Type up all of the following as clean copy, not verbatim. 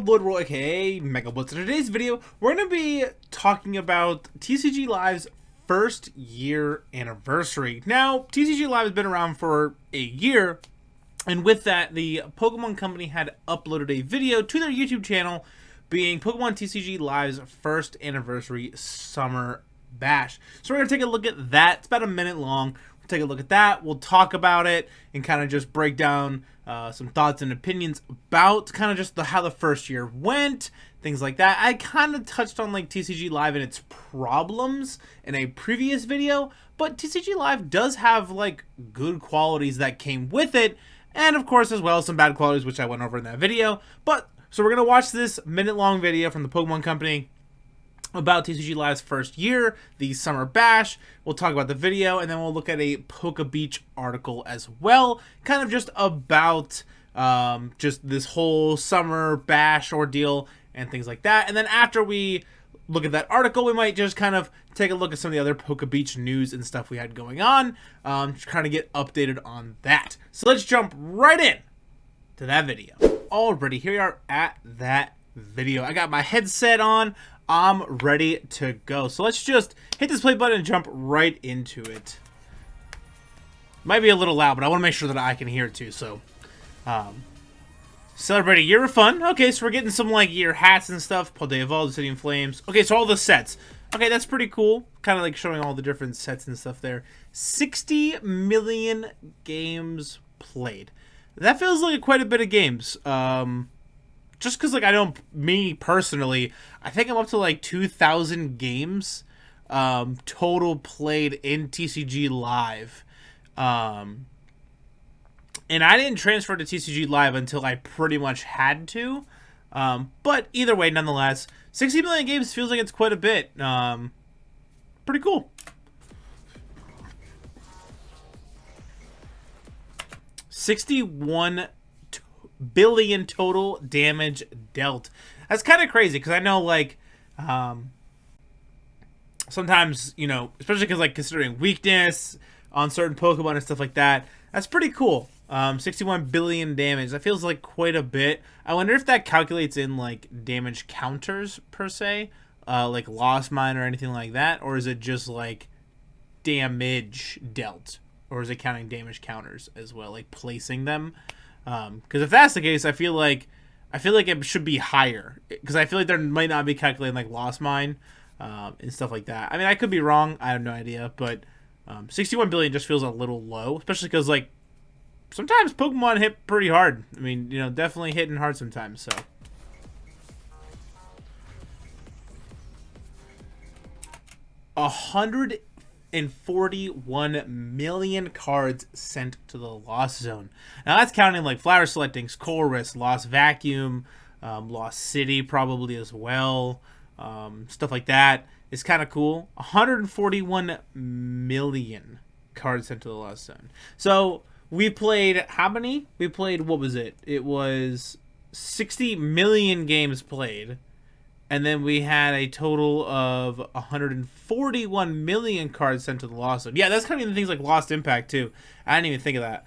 Lloyd Ruhl, aka MegaBlitzz. In today's video, we're going to be talking about TCG Live's first year anniversary. Now, TCG Live has been around for a year, and with that, the Pokemon company had uploaded a video to their YouTube channel being Pokemon TCG Live's first anniversary Summer Bash. So we're going to take a look at that. It's about a minute long. We'll take a look at that. We'll talk about it and kind of just break down some thoughts and opinions about kind of just how the first year went, things like that. I kind of touched on like TCG Live and its problems in a previous video, but TCG Live does have like good qualities that came with it, and of course as well some bad qualities, which I went over in that video. But so we're gonna watch this minute-long video from the Pokemon company about TCG Live's first year, the Summer Bash. We'll talk about the video, and then we'll look at a PokeBeach article as well, kind of just about just this whole Summer Bash ordeal and things like that. And then after we look at that article, we might just kind of take a look at some of the other PokeBeach news and stuff we had going on, to kind of get updated on that. So let's jump right in to that video. Alrighty, here we are at that video. I got my headset on. I'm ready to go. So let's just hit this play button and jump right into it. Might be a little loud, but I want to make sure that I can hear it too. So, celebrate a year of fun. Okay, so we're getting some like year hats and stuff. Paldeia Evolved, City in Flames. Okay, so all the sets. Okay, that's pretty cool. Kind of like showing all the different sets and stuff there. 60 million games played. That feels like quite a bit of games. Just because, like, I know me personally, I think I'm up to like 2,000 games total played in TCG Live. And I didn't transfer to TCG Live until I pretty much had to. But either way, nonetheless, 60 million games feels like it's quite a bit. Pretty cool. 61 billion total damage dealt. That's kind of crazy because I know like sometimes, you know, especially because like considering weakness on certain Pokemon and stuff like that, that's pretty cool. 61 billion damage, that feels like quite a bit. I wonder if that calculates in like damage counters per se, like lost mine or anything like that, or is it just like damage dealt, or is it counting damage counters as well, like placing them? Because if that's the case, I feel like it should be higher, because I feel like there might not be calculating like lost mine and stuff like that. I mean, I could be wrong. I have no idea, but 61 billion just feels a little low, especially because like sometimes Pokemon hit pretty hard. I mean, you know, definitely hitting hard sometimes. So 141 million cards sent to the Lost Zone. Now that's counting like Flower Selectings, Chorus, Lost Vacuum, Lost City probably as well. Stuff like that is kind of cool. 141 million cards sent to the Lost Zone. So we played how many? We played, what was it? It was 60 million games played. And then we had a total of 141 million cards sent to the Lost Zone. Yeah, that's kind of even things like Lost Impact, too. I didn't even think of that.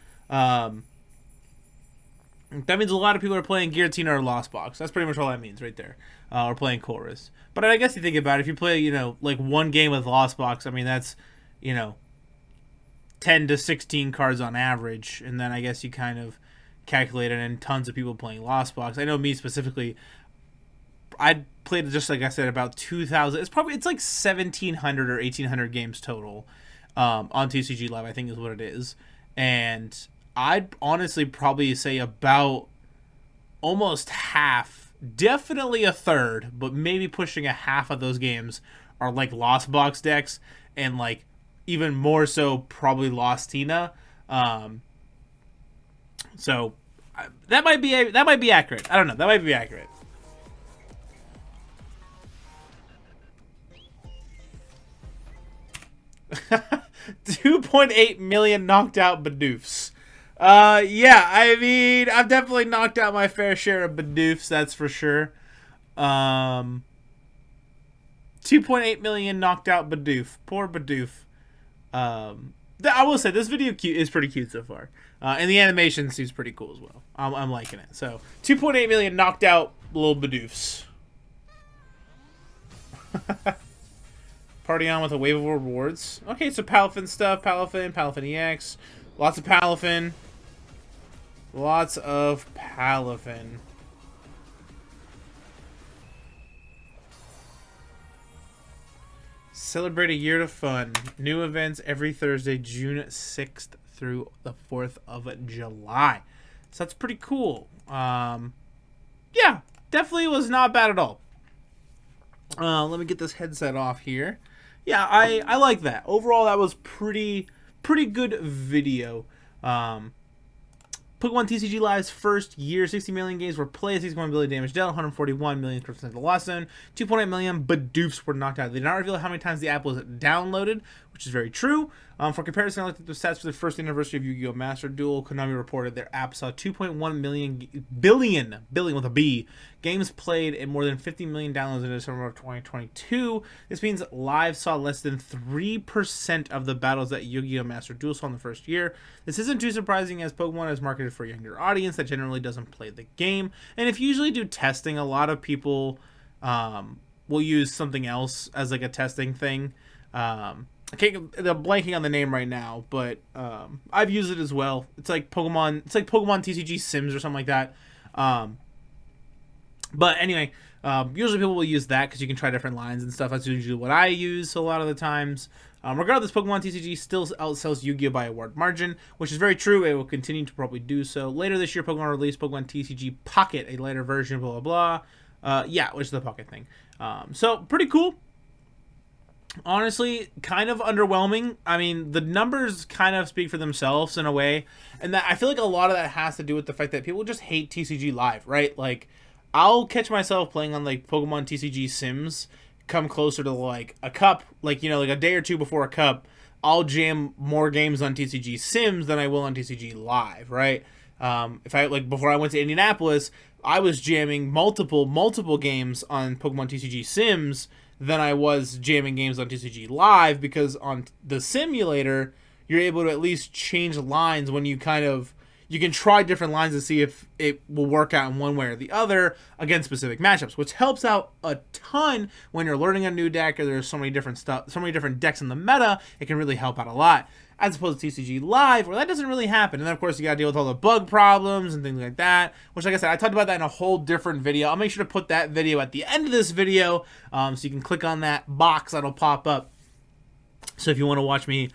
That means a lot of people are playing Giratina or Lost Box. That's pretty much all that means right there. Or playing Chorus. But I guess you think about it, if you play, you know, like one game with Lost Box, I mean, that's, you know, 10 to 16 cards on average. And then I guess you kind of calculate it, and tons of people playing Lost Box. I know me specifically, I played, just like I said, about 2,000. It's like 1,700 or 1,800 games total on TCG Live, I think is what it is. And I'd honestly probably say about almost half, definitely a third, but maybe pushing a half of those games are like Lost Box decks, and like even more so probably Lost Tina. So that might be accurate. I don't know. That might be accurate. 2.8 million knocked out Bidoofs. Yeah, I mean, I've definitely knocked out my fair share of Bidoofs, that's for sure. 2.8 million knocked out Bidoof. Poor Bidoof. I will say, this video is pretty cute so far. And the animation seems pretty cool as well. I'm liking it. So, 2.8 million knocked out little Bidoofs. Party on with a wave of rewards. Okay, so Palafin stuff. Palafin EX. Lots of Palafin. Lots of Palafin. Celebrate a year of fun. New events every Thursday, June 6th through the 4th of July. So that's pretty cool. Yeah, definitely was not bad at all. Let me get this headset off here. Yeah, I like that. Overall, that was pretty good video. Pokemon TCG Live's first year, 60 million games were played, 61 billion damage dealt, 141 million percent of the lost zone, 2.8 million Bidoofs were knocked out. They did not reveal how many times the app was downloaded, which is very true. For comparison, I looked at the stats for the first anniversary of Yu-Gi-Oh! Master Duel. Konami reported their app saw 2.1 billion with a B, games played and more than 50 million downloads in December of 2022. This means Live saw less than 3% of the battles that Yu-Gi-Oh! Master Duel saw in the first year. This isn't too surprising, as Pokemon is marketed for a younger audience that generally doesn't play the game. And if you usually do testing, a lot of people will use something else as like a testing thing. I'm blanking on the name right now, but I've used it as well. It's like Pokemon TCG Sims or something like that. But anyway, usually people will use that because you can try different lines and stuff. That's usually what I use a lot of the times. Regardless, Pokemon TCG still outsells Yu-Gi-Oh! By a wide margin, which is very true. It will continue to probably do so. Later this year, Pokemon released Pokemon TCG Pocket, a lighter version, blah, blah, blah. Yeah, which is the Pocket thing. So, pretty cool. Honestly, kind of underwhelming. I mean, the numbers kind of speak for themselves in a way, and that I feel like a lot of that has to do with the fact that people just hate TCG Live, right? Like, I'll catch myself playing on like Pokemon TCG Sims, come closer to like a cup, like, you know, like a day or two before a cup, I'll jam more games on TCG Sims than I will on TCG Live, right? If I like before I went to Indianapolis, I was jamming multiple games on Pokemon TCG Sims than I was jamming games on TCG Live, because on the simulator, you're able to at least change lines when you can try different lines to see if it will work out in one way or the other against specific matchups, which helps out a ton when you're learning a new deck or there's so many different decks in the meta. It can really help out a lot, as opposed to TCG Live, where that doesn't really happen. And then, of course, you got to deal with all the bug problems and things like that, which, like I said, I talked about that in a whole different video. I'll make sure to put that video at the end of this video, so you can click on that box that'll pop up. So if you want to watch me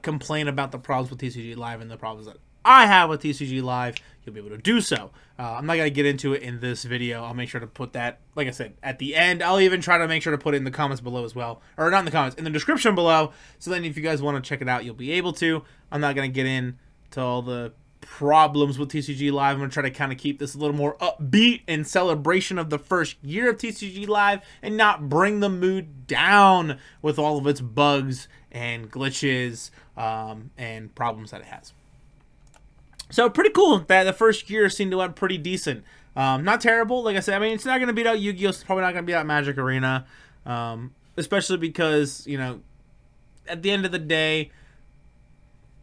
complain about the problems with TCG Live and the problems that I have with TCG Live, you'll be able to do so. I'm not going to get into it in this video. I'll make sure to put that, like I said, at the end. I'll even try to make sure to put it in the comments below as well. Or not in the comments, in the description below. So then if you guys want to check it out, you'll be able to. I'm not going to get into all the problems with TCG Live. I'm going to try to kind of keep this a little more upbeat in celebration of the first year of TCG Live and not bring the mood down with all of its bugs and glitches and problems that it has. So pretty cool that the first year seemed to went pretty decent. Not terrible, like I said. I mean, it's not going to beat out Yu-Gi-Oh! It's probably not going to beat out Magic Arena. Especially because, you know, at the end of the day,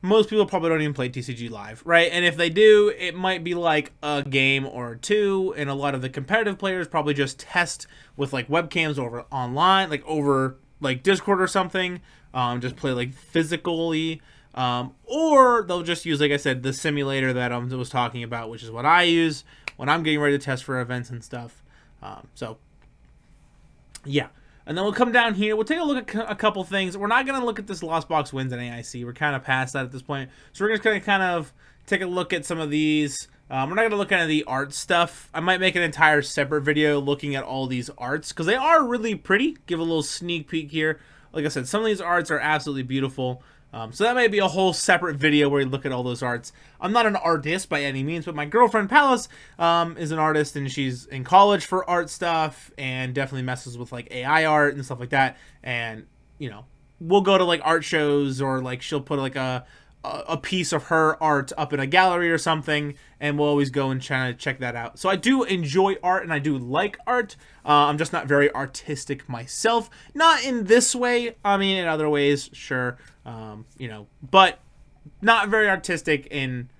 most people probably don't even play TCG Live, right? And if they do, it might be like a game or two, and a lot of the competitive players probably just test with like webcams over online, like over like Discord or something, just play like physically. Or they'll just use, like I said, the simulator that I was talking about, which is what I use when I'm getting ready to test for events and stuff. So, yeah. And then we'll come down here. We'll take a look at a couple things. We're not going to look at this Lost Box wins in AIC. We're kind of past that at this point. So we're just going to kind of take a look at some of these. We're not going to look at the art stuff. I might make an entire separate video looking at all these arts, because they are really pretty. Give a little sneak peek here. Like I said, some of these arts are absolutely beautiful. So that may be a whole separate video where we look at all those arts. I'm not an artist by any means, but my girlfriend Palace is an artist, and she's in college for art stuff and definitely messes with like AI art and stuff like that. And, you know, we'll go to like art shows, or like she'll put like a piece of her art up in a gallery or something, and we'll always go and try to check that out. So I do enjoy art, and I do like art. I'm just not very artistic myself. Not in this way. I mean, in other ways, sure. You know, but not very artistic in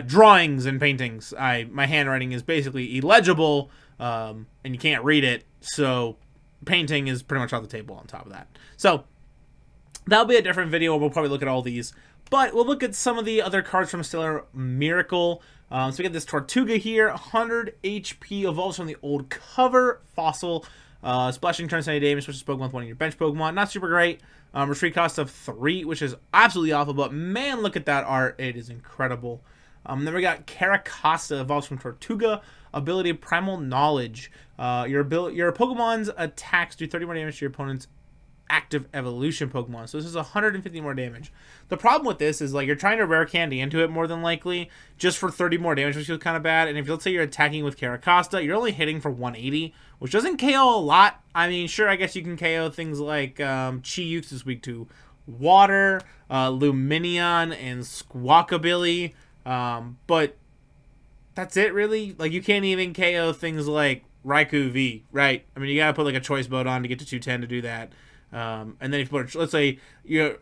drawings and paintings. My handwriting is basically illegible and you can't read it, so painting is pretty much off the table on top of that. So that'll be a different video. We'll probably look at all these, but we'll look at some of the other cards from Stellar Miracle. So we get this Tortuga here, 100 HP, evolves from the old cover, fossil, splashing turns 90 damage, which is Pokemon with one of your bench Pokemon. Not super great. Retreat cost of 3, which is absolutely awful, but man, look at that art. It is incredible. Then we got Caracasa, evolves from Tortuga, ability Primal Knowledge. Your Pokemon's attacks do 30 more damage to your opponent's active evolution Pokemon. So this is 150 more damage. The problem with this is, like, you're trying to rare candy into it more than likely just for 30 more damage, which feels kind of bad. And if let's say you're attacking with Caracasta, you're only hitting for 180, which doesn't KO a lot. I mean, sure, I guess you can KO things like Chi-Ux is weak to water, Luminion, and Squawkabilly, but that's it, really. Like, you can't even KO things like Raikou V, right? I mean, you gotta put like a choice mode on to get to 210 to do that. And then if you put, let's say you're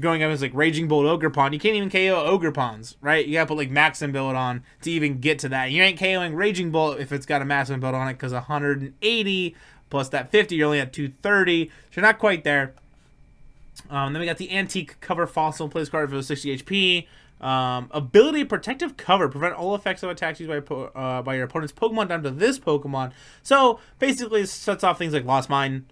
going up as like Raging Bolt Ogerpon, you can't even KO Ogerpons, right? You gotta put like Maxim Build on to even get to that. You ain't KOing Raging Bolt if it's got a Maxim Build on it, because 180 plus that 50, you're only at 230, so you're not quite there. Then we got the Antique Cover Fossil, plays card for 60 HP. Ability Protective Cover, prevent all effects of attacks used by your opponent's Pokemon down to this Pokemon. So basically it sets off things like Lost Mine,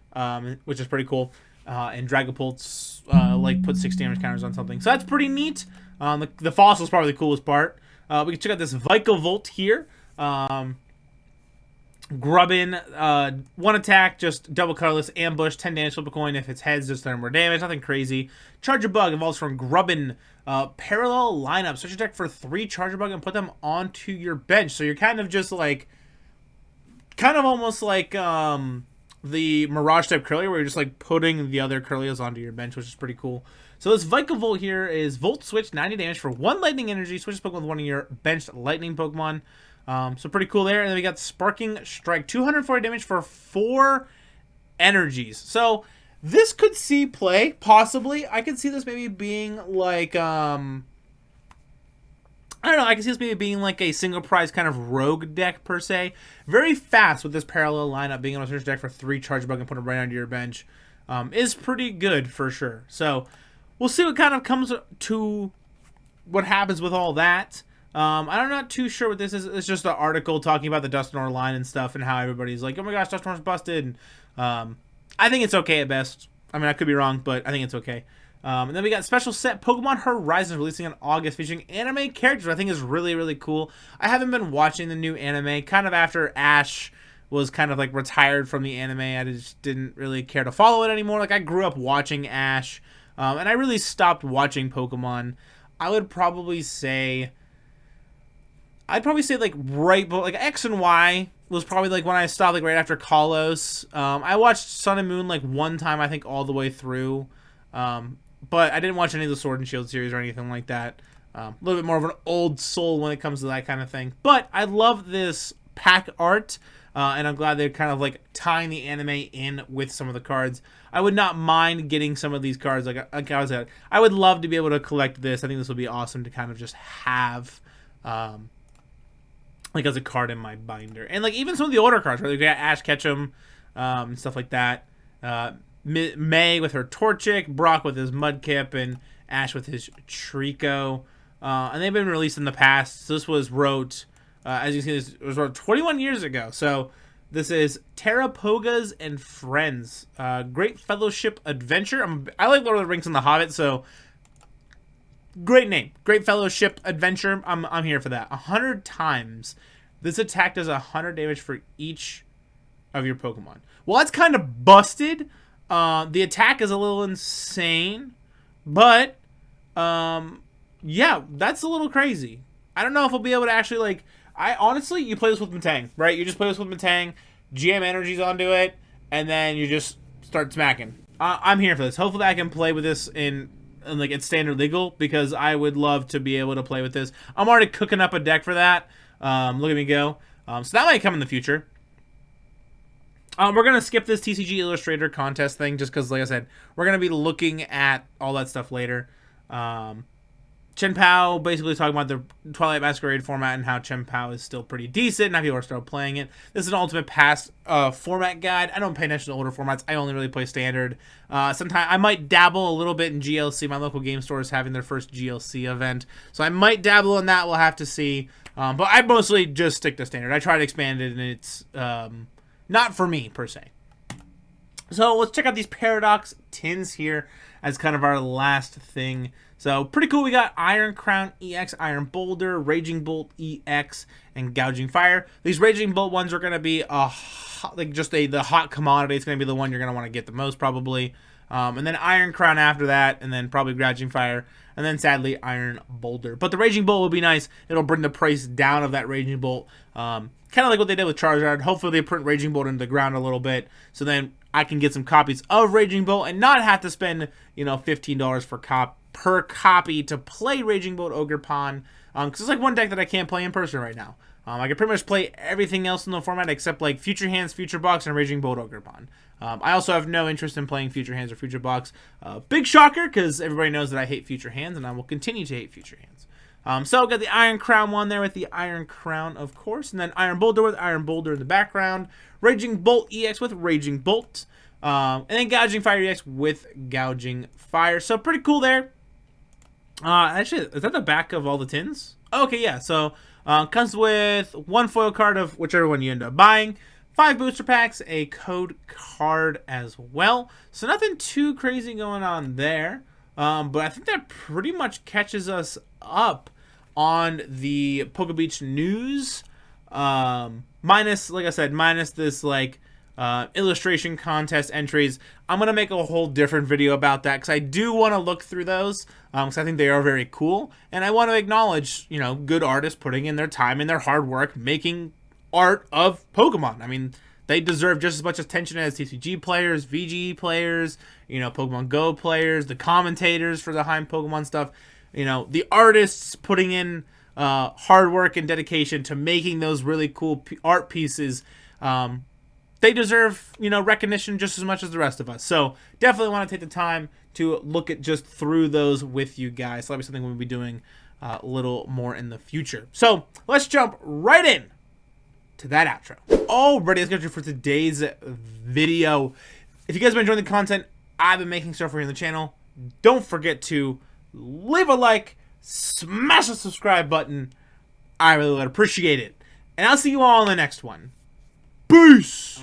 which is pretty cool, and Dragapult's like put 6 damage counters on something, so that's pretty neat. The fossil is probably the coolest part. We can check out this Vikavolt here. Grubbin, 1 attack, just double colorless, ambush, 10 damage, flip a coin. If it's heads, just 10 more damage, nothing crazy. Charger Bug evolves from Grubbin. Parallel lineup, search your deck for 3 Charger Bug and put them onto your bench. So you're kind of just like, almost like the Mirage type Curlier, where you're just like putting the other Curlios onto your bench, which is pretty cool. So this Vikavolt here is Volt Switch, 90 damage for 1 Lightning Energy. Switch Pokemon with one of your benched Lightning Pokemon. So pretty cool there. And then we got Sparking Strike, 240 damage for 4 energies. So this could see play, possibly. I could see this maybe being like, I don't know, I can see this maybe being like a single prize kind of rogue deck, per se. Very fast with this parallel lineup, being able to search deck for 3 Charge Bug and put them right onto your bench, is pretty good, for sure. So we'll see what kind of comes to what happens with all that. I'm not too sure what this is. It's just an article talking about the Dusknoir line and stuff, and how everybody's like, oh my gosh, Dusknoir's busted. And, I think it's okay at best. I mean, I could be wrong, but I think it's okay. And then we got special set Pokemon Horizons releasing in August, featuring anime characters, which I think is really, really cool. I haven't been watching the new anime, kind of after Ash was kind of like retired from the anime. I just didn't really care to follow it anymore. Like, I grew up watching Ash, and I really stopped watching Pokemon. I would probably say, like right, but like X and Y was probably like when I stopped, like right after Kalos. I watched Sun and Moon like one time, I think, all the way through. But I didn't watch any of the Sword and Shield series or anything like that. A little bit more of an old soul when it comes to that kind of thing. But I love this pack art, and I'm glad they're kind of like tying the anime in with some of the cards. I would not mind getting some of these cards. Like I said, I would love to be able to collect this. I think this would be awesome to kind of just have, like, as a card in my binder. And like even some of the older cards, right? Like we got Ash Ketchum, and stuff like that. May with her Torchic, Brock with his Mudkip, and Ash with his Trico. And they've been released in the past. So this was wrote, as you can see, this was wrote 21 years ago. So this is Terrapogas and Friends. Great Fellowship Adventure. I like Lord of the Rings and The Hobbit, so great name. Great Fellowship Adventure. I'm here for that. 100 times. This attack does 100 damage for each of your Pokemon. Well, that's kind of busted. The attack is a little insane, but yeah, that's a little crazy. I don't know if we'll be able to actually, like, honestly, you play this with Metang, right? You just play this with Metang, GM energies onto it, and then you just start smacking. I'm here for this. Hopefully I can play with this in like it's standard legal, because I would love to be able to play with this. I'm already cooking up a deck for that. Look at me go. So that might come in the future. We're going to skip this TCG Illustrator contest thing just because, like I said, we're going to be looking at all that stuff later. Chen Pao basically talking about the Twilight Masquerade format and how Chen Pao is still pretty decent. Now people are still playing it. This is an Ultimate Pass format guide. I don't pay attention to older formats. I only really play Standard. Sometimes I might dabble a little bit in GLC. My local game store is having their first GLC event, so I might dabble in that. We'll have to see. But I mostly just stick to Standard. I try to expand it, and it's not for me, per se. So let's check out these Paradox tins here as kind of our last thing. So pretty cool. We got Iron Crown EX, Iron Boulder, Raging Bolt EX, and Gouging Fire. These Raging Bolt ones are going to be the hot commodity. It's going to be the one you're going to want to get the most probably. And then Iron Crown after that, and then probably Gouging Fire, and then sadly Iron Boulder. But the Raging Bolt will be nice. It'll bring the price down of that Raging Bolt. Kind of like what they did with Charizard. Hopefully they print Raging Bolt into the ground a little bit, so then I can get some copies of Raging Bolt and not have to spend, $15 per copy to play Raging Bolt Ogerpon. Because it's like one deck that I can't play in person right now. I can pretty much play everything else in the format except like Future Hands, Future Box, and Raging Bolt Ogerpon. I also have no interest in playing Future Hands or Future Box. Big shocker, because everybody knows that I hate Future Hands, and I will continue to hate Future Hands. So I've got the Iron Crown one there with the Iron Crown, of course. And then Iron Boulder with Iron Boulder in the background. Raging Bolt EX with Raging Bolt. And then Gouging Fire EX with Gouging Fire. So pretty cool there. Actually, is that the back of all the tins? Okay, yeah. So comes with one foil card of whichever one you end up buying. 5 booster packs, a code card as well. So nothing too crazy going on there. But I think that pretty much catches us up on the PokeBeach news. Minus, like I said, minus this illustration contest entries. I'm going to make a whole different video about that because I do want to look through those because I think they are very cool. And I want to acknowledge, good artists putting in their time and their hard work making art of Pokemon. I mean, they deserve just as much attention as TCG players, VG players, Pokemon Go players, the commentators for the high Pokemon stuff. The artists putting in hard work and dedication to making those really cool art pieces. They deserve, recognition just as much as the rest of us. So definitely want to take the time to look at just through those with you guys. So that'll be something we'll be doing a little more in the future. So let's jump right in to that outro. Alrighty, let's get you for today's video. If you guys have been enjoying the content I've been making stuff for you on the channel, don't forget to leave a like, smash the subscribe button. I really would appreciate it. And I'll see you all in the next one. Peace!